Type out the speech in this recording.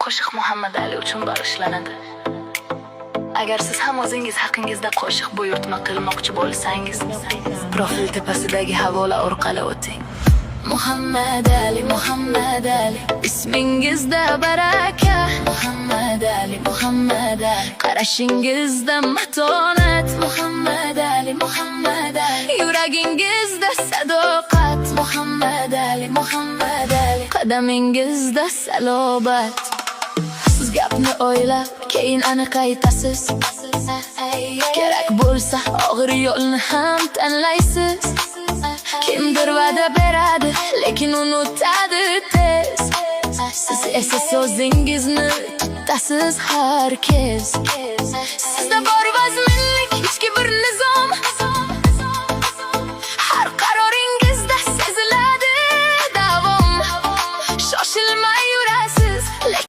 qo'shiq Muhammad Ali uchun bag'ishlanadi. Agar siz ham o'zingiz haqingizda qo'shiq buyurtma qilmoqchi bo'lsangiz, profil tepasidagi havola orqali o'ting. Muhammad Ali, Muhammad Ali, ismingizda baraka. Muhammad Ali, Muhammad Ali, qarashingizda matonat. Muhammad Ali, Muhammad Ali, yuragingizda sadoqat. Muhammad Ali, Muhammad Ali, qadamingizda salobat. Siz gapni o'ylab, keyin aniq aytasiz. Kerak bo'lsa og'ir yo'lni ham tanlaysiz. Kimdir va'da beradi, lekin unutadi tez. Siz esa so'zingizni tutasiz har kez. Sizda bor vazminlik, ichki bir nizom.